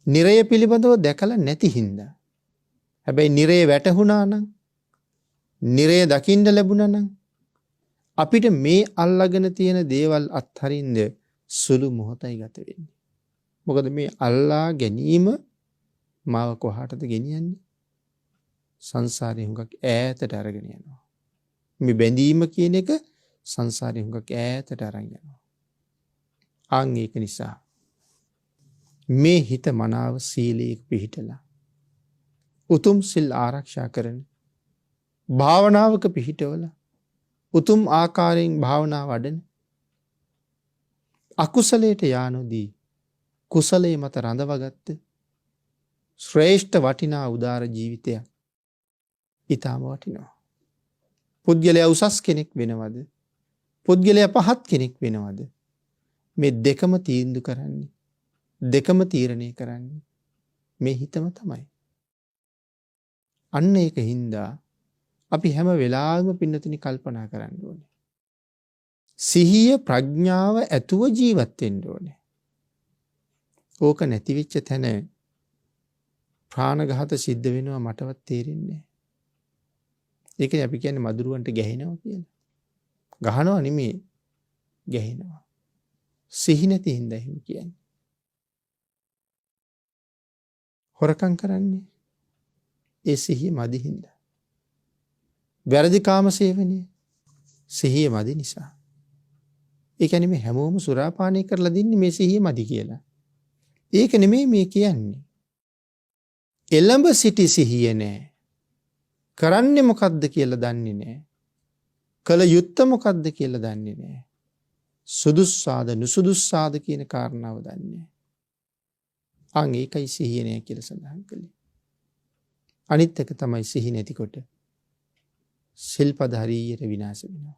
නිරය පිළිබඳව දැකලා නැති හින්දා. හැබැයි නිරය වැටහුණා නම්, නිරය දකින්න ලැබුණා නම් අපිට මේ අල්ලාගෙන තියෙන දේවල් අත්හරින්න සුළු මොහොතයි ගත වෙන්නේ. මොකද මේ අල්ලා ගැනීම මාව කොහාටද ගෙනියන්නේ? සංසාරේ හුඟක් ඈතට අරගෙන යනවා. මේ බැඳීම කියන එක සංසාරේ හුඟක් ඈතට අරන් යනවා. ආන් ඒක නිසා මේ හිත මනාව සීලයක පිහිටලා උතුම් සිල් ආරක්ෂා කරන භාවනාවක පිහිටවලා උතුම් ආකාරයෙන් භාවනාව වඩන අකුසලයට යානොදී කුසලයේ මත රඳවගත්ත ශ්‍රේෂ්ඨ වටිනා උදාර ජීවිතයක් ඊටම වටිනවා. පුද්ගලයා උසස් කෙනෙක් වෙනවද? පුද්ගලයා පහත් කෙනෙක් වෙනවද? මේ දෙකම තීන්දුව කරන්නේ, දෙකම තීරණය කරන්නේ මේ හිතම තමයි. අන්න ඒක හින්දා අපි හැම වෙලාවෙම පින්නතුනි කල්පනා කරන්න ඕනේ. සිහිය ප්‍රඥාව ඇතුව ජීවත් වෙන්න ඕනේ. ඕක නැති වෙච්ච තැන ප්‍රාණඝාත සිද්ධ වෙනවා මටවත් තේරෙන්නේ නැහැ. ඒකනේ අපි කියන්නේ මදුරුවන්ට ගැහෙනවා කියලා. ගහනවා නෙමෙයි, ගැහෙනවා. සිහි නැති හින්දා එහෙම කියන්නේ. හොරකම් කරන්නේ ඒ සිහිය මදි හින්දා. වැරදි කාම සේවනය සිහිය මදි නිසා. ඒ කියන්නේ මේ හැමෝම සුරාපානය කරලා දින්නේ මේ සිහිය මදි කියලා. ඒක නෙමෙයි මේ කියන්නේ. එළඹ සිටි සිහිය නෑ. කරන්නේ මොකද්ද කියලා දන්නේ නෑ. කල යුත්තේ මොකද්ද කියලා දන්නේ නෑ. සුදුස්සාද නුසුදුස්සාද කියන කාරණාව දන්නේ නෑ. අන් ඒකයි සිහිය නෑ කියලා සඳහන් කළේ. අනිත් එක තමයි සිහි නැතිකොට සිල්පද හරියට විනාශ වෙනවා.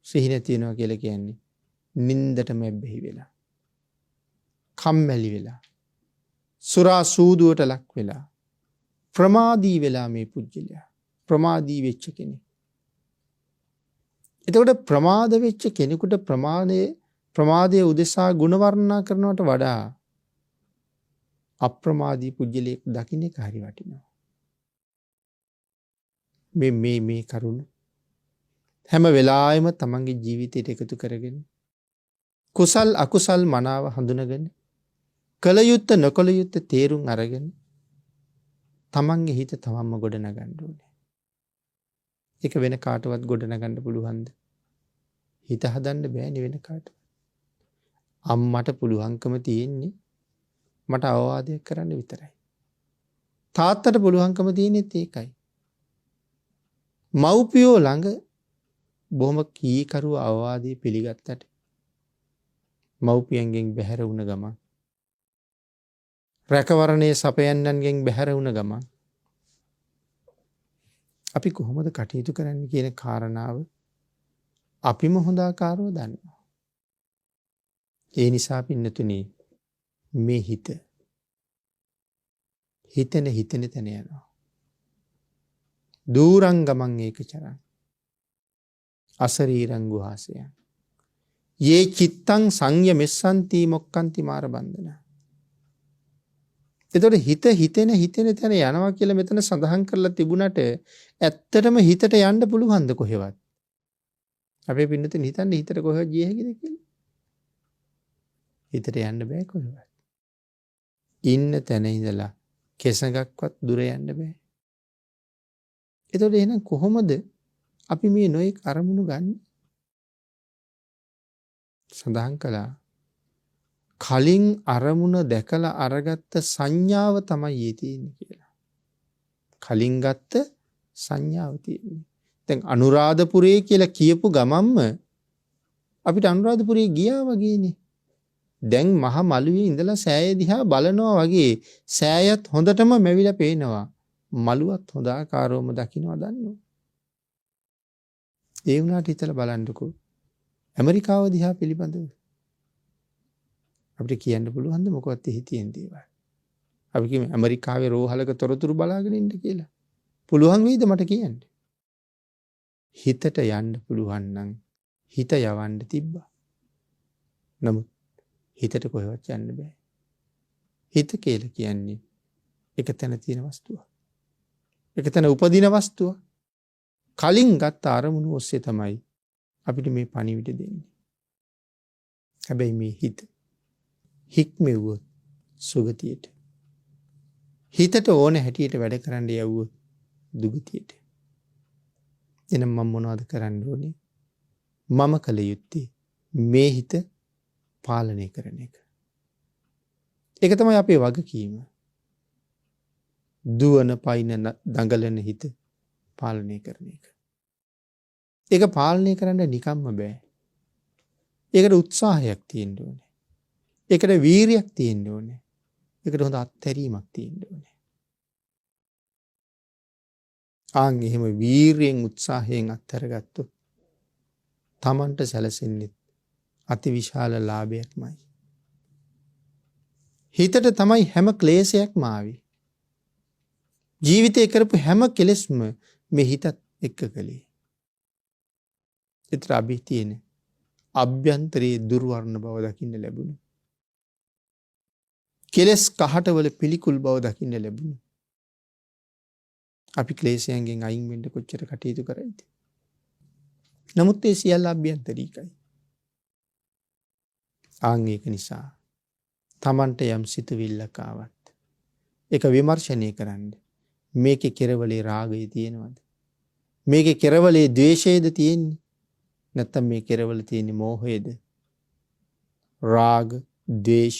සිහි නැති වෙනවා කියලා කියන්නේ නින්දටම බැහැ වෙලා, කම්මැලි වෙලා, සුරා සූදුවට ලක් වෙලා, ප්‍රමාදී වෙලා මේ පුජ්‍යලයා ප්‍රමාදී වෙච්ච කෙනෙක්. එතකොට ප්‍රමාද වෙච්ච කෙනෙකුට ප්‍රමාදයේ උදෙසා ගුණ වර්ණනා කරනවට වඩා අප්‍රමාදී පුජ්‍යලයක් දකින්න එක හරි වටිනවා. මේ කරුණ හැම වෙලාවෙම තමන්ගේ ජීවිතයට එකතු කරගෙන කුසල් අකුසල් මනාව හඳුනගෙන කල යුත්ත නොකල යුත්ත තේරුම් අරගෙන තමන්ගේ හිත තමන්ම ගොඩනගන්න ඕනේ. ඒක වෙන කාටවත් ගොඩනගන්න පුළුවන්ද? හිත හදන්න බෑනේ වෙන කාටවත්. අම්මට පුළුවන්කම තියෙන්නේ මට අවවාදයක් කරන්න විතරයි. තාත්තට පුළුවන්කම තියෙන්නේ ඒකයි. මව්පියෝ ළඟ බොහොම කීකරුව අවවාදී පිළිගත්තට මව්පියන්ගෙන් බැහැර වුණ ගමන්, රැකවරණයේ සපයන්නන්ගෙන් බැහැර වුණ ගමන් අපි කොහොමද කටයුතු කරන්නේ කියන කාරණාව අපිම හොඳ ආකාරව දන්නවා. ඒ නිසා පින්නතුනි මේ හිතෙන තැන යනවා. දූරංගමං ඒකචරං අසරීරං ගුහාසයන් යේ චිත්තං සංයමෙස්සන්ති මොක්කන්ති මාර බන්ධන. එතකොට හිතෙන තැන යනවා කියලා මෙතන සඳහන් කරලා තිබුණට ඇත්තටම හිතට යන්න පුළුවන්ද කොහෙවත්? අපේ පින්නතුන් හිතන්නේ හිතට කොහෙවත් ගිය හැකිද කියලා? හිතට යන්න බෑ කොහෙවත්. ඉන්න තැන ඉඳලා කෙසඟක්වත් දුර යන්න බෑ. එතකොට එහෙනම් කොහොමද අපි මේ නොයෙක් අරමුණු ගන්න? සඳහන් කළා කලින් අරමුණ දැකලා අරගත්ත සංඥාව තමයි තියෙන්නේ කියලා. කලින් ගත්ත සංඥාව තියෙන්නේ. දැන් අනුරාධපුරේ කියලා කියපු ගමන්ම අපිට අනුරාධපුරේ ගියා වගේනේ. දැන් මහ මළුවේ ඉඳලා සෑය දිහා බලනවා වගේ සෑයත් හොඳටම මැවිලා පේනවා. මළුවත් හොඳ ආකාරවම දකින්නවා දන්නෝ. ඒ වුණාට හිතලා බලන්නකෝ. ඇමරිකාව දිහා පිළිබඳව අපිට කියන්න පුළුවන්ද මොකවත් එහි තියෙන දේවල්? අපි කියමු ඇමරිකාවේ රෝහලක තොරතුරු බලාගෙන ඉන්න කියලා. පුළුවන් වෙයිද මට කියන්න? හිතට යන්න පුළුවන් නම් හිත යවන්න තිබ්බා. නමුත් හිතට කොහෙවත් යන්න බෑ. හිත කියලා කියන්නේ එක තැන තියෙන වස්තුවක්. එක තැන උපදින වස්තුවක්. කලින් ගත්ත අරමුණු ඔස්සේ තමයි අපිට මේ පණිවිඩ දෙන්නේ. හැබැයි මේ හිත හික්මෙව්වොත් සුගතියට. හිතට ඕන හැටියට වැඩ කරන්න යවුවොත් දුගතියට. එහෙනම් මම මොනවද කරන්න ඕනේ? මම කල යුත්තේ මේ හිත පාලනය කරන එක. ඒක තමයි අපේ වගකීම. දුවන පයින් දඟලන හිත පාලනය කරන එක. ඒක පාලනය කරන්න නිකම්ම බෑ. ඒකට උත්සාහයක් තියෙන්න ඕනේ. ඒකට වීරියක් තියෙන්න ඕනේ. ඒකට හොඳ අත්හැරීමක් තියෙන්න ඕනේ. ආන් එහෙම වීරියෙන් උත්සාහයෙන් අත්හැරගත්තොත් තමන්ට සැලසෙන්නේ අතිවිශාල ලාභයක්මයි. හිතට තමයි හැම ක්ලේශයක්ම ආවේ. ජීවිතේ කරපු හැම කෙලෙස්ම මේ හිතත් එක්ක කළේ. ඒතර අපි තියෙන අභ්‍යන්තරයේ දුර්වර්ණ බව දකින්න ලැබුණා. කෙලස් කහටවල පිළිකුල් බව දකින්න ලැබුණා. අපි ක්ලේශයන්ගෙන් අයින් වෙන්න කොච්චර කටයුතු කරයිද? නමුත් ඒ සියල්ල අභ්‍යන්තරීකයි. ආන් ඒක නිසා තමන්ට යම් සිතුවිල්ලක් ආවත් ඒක විමර්ශනය කරන්න. මේකේ කෙරවලේ රාගය තියෙනවද? මේකේ කෙරවලේ ද්වේෂයද තියෙන්නේ? නැත්නම් මේ කෙරවල තියෙන්නේ මෝහයද? රාග, ද්වේෂ,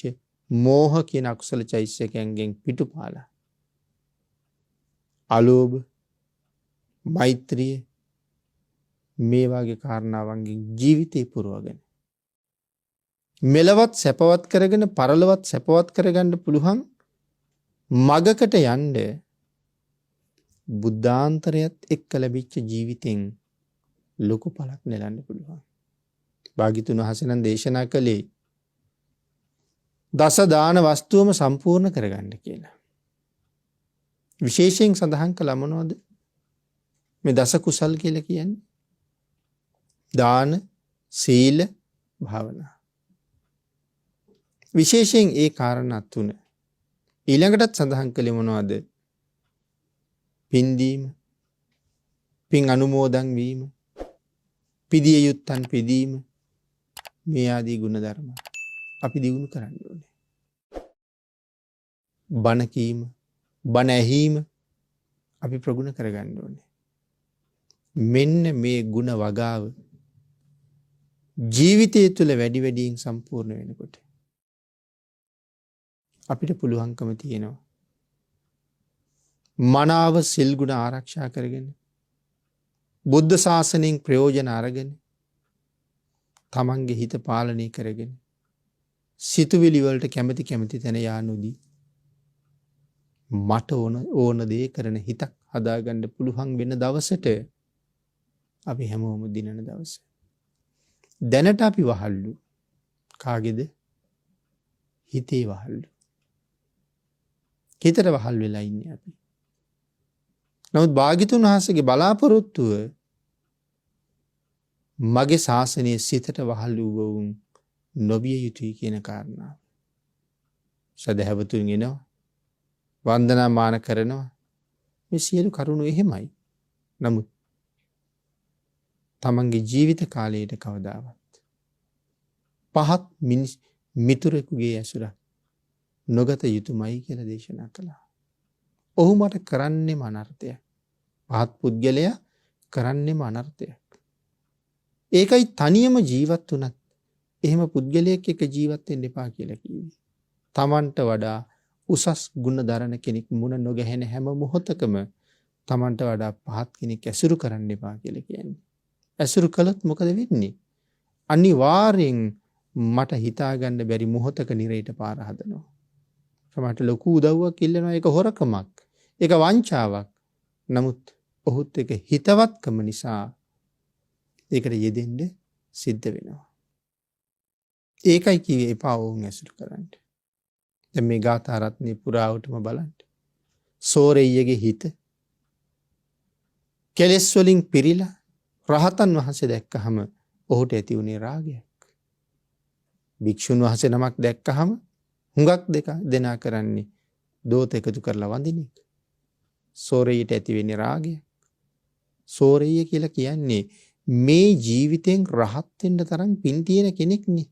මෝහ කියන අකුසල චෛතසිකයන්ගෙන් පිටුපාලා අලෝභ, මෛත්‍රිය මේ වගේ කාරණාවන්ගෙන් ජීවිතේ පුරවගෙන මෙලවත් සැපවත් කරගෙන පරලොවත් සැපවත් කරගන්න පුළුවන් මගකට යන්න බුද්ධාන්තරයත් එක්ක ලැබිච්ච ජීවිතෙන් ලොකු පළක් නෙලන්න පුළුවන්. භාග්‍යතුන් වහන්සේ නම් දේශනා කළේ දස දාන වස්තුවම සම්පූර්ණ කරගන්න කියලා. විශේෂයෙන් සඳහන් කළා මොනවද? මේ දස කුසල් කියලා කියන්නේ දාන, සීල, භාවනා. විශේෂයෙන් ඒ කාරණා තුන ඊළඟටත් සඳහන් කළේ මොනවද? පින් දීම, පින් අනුමෝදන් වීම, පිදිය යුත්තන් පිදීම, මේ ආදී ගුණ ධර්ම අපි දියුණු කරන්න ඕනේ. බණ කීම, බණ ඇහිීම අපි ප්‍රගුණ කරගන්න ඕනේ. මෙන්න මේ ගුණ වගාව ජීවිතය තුළ වැඩි වැඩියෙන් සම්පූර්ණ වෙනකොට අපිට පුළුවන්කම තියෙනවා මනාව සිල් ගුණ ආරක්ෂා කරගෙන බුද්ධ ශාසනයෙන් ප්‍රයෝජන අරගෙන තමන්ගේ හිත පාලනය කරගෙන සිතුවිලි වලට කැමති කැමති තැන යා නොදී මට ඕන දේ කරන හිතක් හදාගන්න පුළුවන් වෙන දවසට අපි හැමෝම දිනන දවස. දැනට අපි වහල්ලු. කාගේද? හිතේ වහල්ලු. හිතට වහල් වෙලා ඉන්නේ අපි. නමුත් භාග්‍යතුන් වහන්සේගේ බලාපොරොත්තුව මගේ ශාසනයේ සිතට වහල් වූවුන් නොවිය යුතුයි කියන කාරණාව. සදහැවතුන් එනවා, වන්දනාමාන කරනවා. මේ සියලු කරුණු එහෙමයි. නමුත් තමන්ගේ ජීවිත කාලයට කවදාවත් පහත් මිතුරෙකුගේ ඇසුර නොගත යුතුමයි කියලා දේශනා කළා. ඔහු මට කරන්නේම අනර්ථයක්. පහත් පුද්ගලයා කරන්නේම අනර්ථයක්. ඒකයි තනියම ජීවත් වුණත් එහෙම පුද්ගලයෙක් එක්ක ජීවත් වෙන්න එපා කියලා කිව්වේ. තමන්ට වඩා උසස් ගුණ දරන කෙනෙක් මුණ නොගැහෙන හැම මොහොතකම තමන්ට වඩා පහත් කෙනෙක් ඇසුරු කරන්න එපා කියලා කියන්නේ. ඇසුරු කළොත් මොකද වෙන්නේ? අනිවාර්යෙන් මට හිතාගන්න බැරි මොහොතක නිරේට පාර හදනවා. සමහරට ලොකු උදව්වක් ඉල්ලනවා, ඒක හොරකමක්. ඒක වංචාවක්. නමුත් ඔහුත් එක හිතවත්කම නිසා ඒකට යෙදෙන්න සිද්ධ වෙනවා. ඒකයි කිව්වේ එපා වුන් ඇසුරු කරන්න. දැන් මේ ගාථා රත්නේ පුරාවටම බලන්න. සෝරෙය්‍යගේ හිත කෙලෙස් වලින් පිරීලා රහතන් වහන්සේ දැක්කහම ඔහුට ඇති වුණේ රාගයක්. භික්ෂුන් වහන්සේ නමක් දැක්කහම හුඟක් දෙනා කරන්නේ දෝත එකතු කරලා වඳින එක. සෝරෙය්‍යට ඇති වෙන්නේ රාගය. සෝරෙය්‍ය කියලා කියන්නේ මේ ජීවිතෙන් රහත් වෙන්න තරම් පින් තියෙන කෙනෙක් නේ.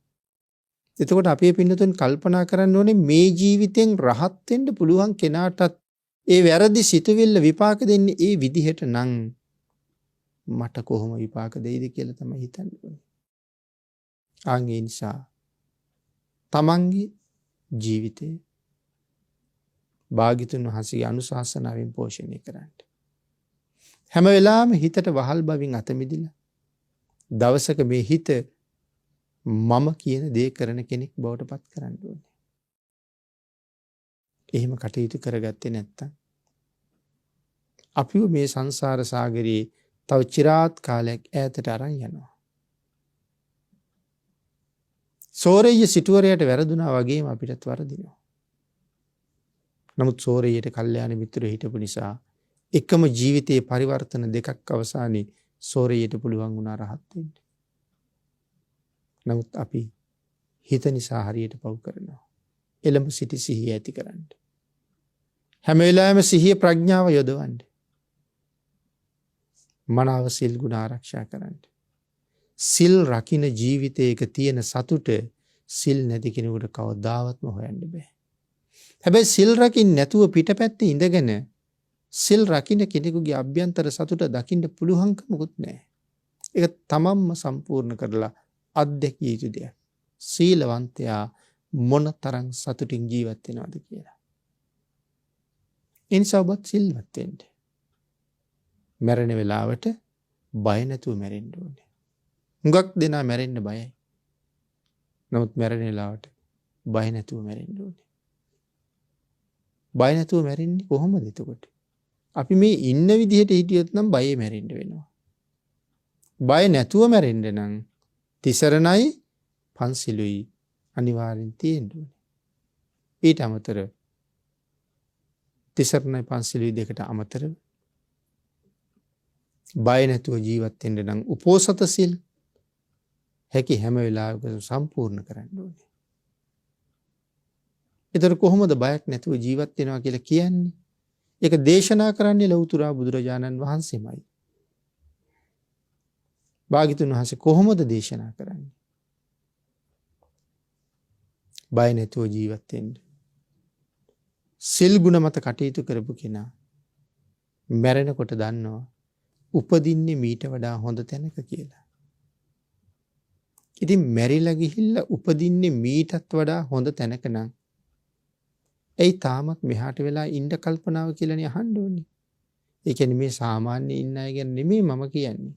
එතකොට අපේ පින්නතුන් කල්පනා කරන්න ඕනේ මේ ජීවිතෙන් රහත් වෙන්න පුළුවන් කෙනාටත් ඒ වැරදි සිතුවිල්ල විපාක දෙන්නේ ඒ විදිහට නම් මට කොහොම විපාක දෙයිද කියලා තමයි හිතන්න ඕනේ. ඒ නිසා තමන්ගේ ජීවිතේ භාග්‍යතුන් වහන්සේගේ අනුශාසනාවෙන් පෝෂණය කරන්න. හැම වෙලාවෙම හිතට වහල් බවින් අත මිදිලා දවසක මේ හිත මම කියන දේ කරන කෙනෙක් බවට පත් කරන්න ඕනේ. එහෙම කටයුතු කරගත්තේ නැත්තම් අපිව මේ සංසාර සාගරයේ තව চিරාත් කාලයක් ඈතට අරන් යනවා. සෝරෙය්‍ය සිටුවරයට වැරදුනා වගේම අපිටත් වරදිනවා. නමුත් සෝරෙය්‍යට කල්යාණ මිත්‍රයෝ හිටපු නිසා එකම ජීවිතයේ පරිවර්තන දෙකක් අවසානයේ සෝරෙය්‍යට පුළුවන් වුණා රහත් වෙන්න. නමුත් අපි හිත නිසා හරියට පව් කරනවා. එළඹ සිටි සිහිය ඇති කරන්න. හැම වෙලාවෙම සිහිය ප්‍රඥාව යොදවන්න. මනාව සිල් ගුණ ආරක්ෂා කරන්න. සිල් රකින්න ජීවිතයක තියෙන සතුට සිල් නැති කෙනෙකුට කවදාවත්ම හොයන්න බෑ. හැබැයි සිල් රකින්න නැතුව පිටපැත්තේ ඉඳගෙන සිල් රකින්න කෙනෙකුගේ අභ්‍යන්තර සතුට දකින්න පුළුවන්කමකුත් නැහැ. ඒක තමන්ම සම්පූර්ණ කරලා අත්දැකිය යුතු දෙයක්. සීලවන්තයා මොනතරම් සතුටින් ජීවත් වෙනවද කියලා. ඉන්සා ඔබත් සිල්වත් වෙන්න. මැරෙන වෙලාවට බය නැතුව මැරෙන්න ඕනේ. හුඟක් දෙනා මැරෙන්න බයයි. නමුත් මැරෙන වෙලාවට බය නැතුව මැරෙන්න ඕනේ. බය නැතුව මැරෙන්නේ කොහොමද එතකොට? අපි මේ ඉන්න විදිහට හිටියොත් නම් බයේ මැරෙන්න වෙනවා. බය නැතුව මැරෙන්න නම් තිසරණයි පන්සිලුයි අනිවාර්යෙන් තියෙන්න ඕනේ. ඊට අමතරව තිසරණයි පන්සිලුයි දෙකට අමතරව බය නැතුව ජීවත් වෙන්න නම් උපෝසත සිල් හැකි හැම වෙලාවකම සම්පූර්ණ කරන්න ඕනේ. ඒතර කොහොමද බයක් නැතුව ජීවත් වෙනවා කියලා කියන්නේ? ඒක දේශනා කරන්නේ ලෞතුරා බුදුරජාණන් වහන්සේමයි. භාග්‍යතුන් වහන්සේ කොහොමද දේශනා කරන්නේ? බය නැතුව ජීවත් වෙන්න. සිල් ගුණ මත කටයුතු කරපු කෙනා මැරෙනකොට දන්නවා උපදින්නේ මීට වඩා හොඳ තැනක කියලා. ඉතින් මැරිලා ගිහිල්ලා උපදින්නේ මීටත් වඩා හොඳ තැනක නම් එයි තාමත් මෙහාට වෙලා ඉන්න කල්පනාව කියලානේ අහන්න ඕනේ. ඒ කියන්නේ මේ සාමාන්‍ය ඉන්න අය ගැන නෙමෙයි මම කියන්නේ.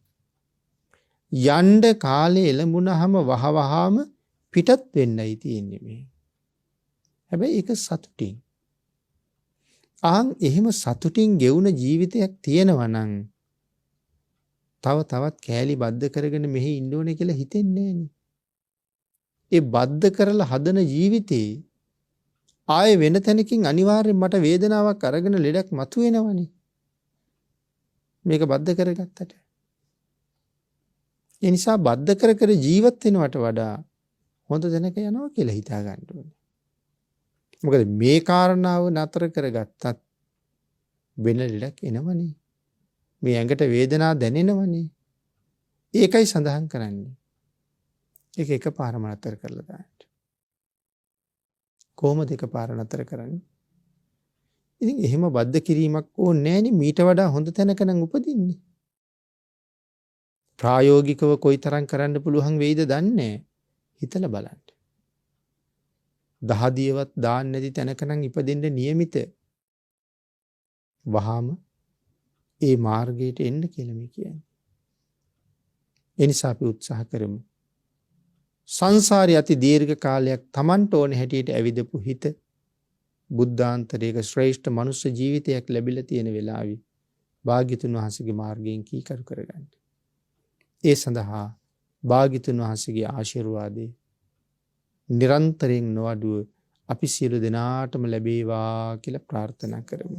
යන්න කාලේ එළඹුණාම වහවහාම පිටත් වෙන්නයි තියෙන්නේ මේ. හැබැයි ඒක සතුටින්. එහෙම සතුටින් ගෙවුන ජීවිතයක් තියෙනවා නම් තවත් කෑලි බද්ධ කරගෙන මෙහි ඉන්න ඕනේ කියලා හිතෙන්නේ නෑනේ. ඒ බද්ධ කරලා හදන ජීවිතේ ආයේ වෙන තැනකින් අනිවාර්යෙන් මට වේදනාවක් අරගෙන ලෙඩක් මතුවෙනවනේ. මේක බද්ධ කරගත්තට. ඒ නිසා බද්ධ කර ජීවත් වෙනවට වඩා හොඳ තැනක යනවා කියලා හිතා ගන්න ඕනේ. මොකද මේ කාරණාව නතර කරගත්තත් වෙන ලෙඩක් එනවනේ. මේ ඇඟට වේදනාව දැනෙනවනේ. ඒකයි සඳහන් කරන්නේ. ඒක එකපාරම නතර කරලා දාන්න. කොහොමද එකපාර නතර කරන්නේ? ඉතින් එහෙම බද්ධ කිරීමක් ඕනේ නෑනේ. මීට වඩා හොඳ තැනක නම් උපදින්නේ. ප්‍රායෝගිකව කොයිතරම් කරන්න පුළුවන් වෙයිද දන්නේ හිතලා බලන්න. දහදියවත් දාන්න නැති තැනක නම් ඉපදෙන්න නියමිත. වහාම ඒ මාර්ගයට එන්න කියලා මේ කියන්නේ. ඒ නිසා අපි උත්සාහ කරමු. සංසාරේ අති දීර්ඝ කාලයක් Tamanට ඕන හැටියට ඇවිදපු හිත බුද්ධාන්තරයක ශ්‍රේෂ්ඨ මනුෂ්‍ය ජීවිතයක් ලැබිලා තියෙන වෙලාවේ භාග්‍යතුන් වහන්සේගේ මාර්ගයෙන් කීකරු කරගන්න. ඒ සඳහා භාග්‍යතුන් වහන්සේගේ ආශිර්වාදේ නිරන්තරයෙන් නොඅඩුව අපි සියලු දෙනාටම ලැබේවා කියලා ප්‍රාර්ථනා කරමු.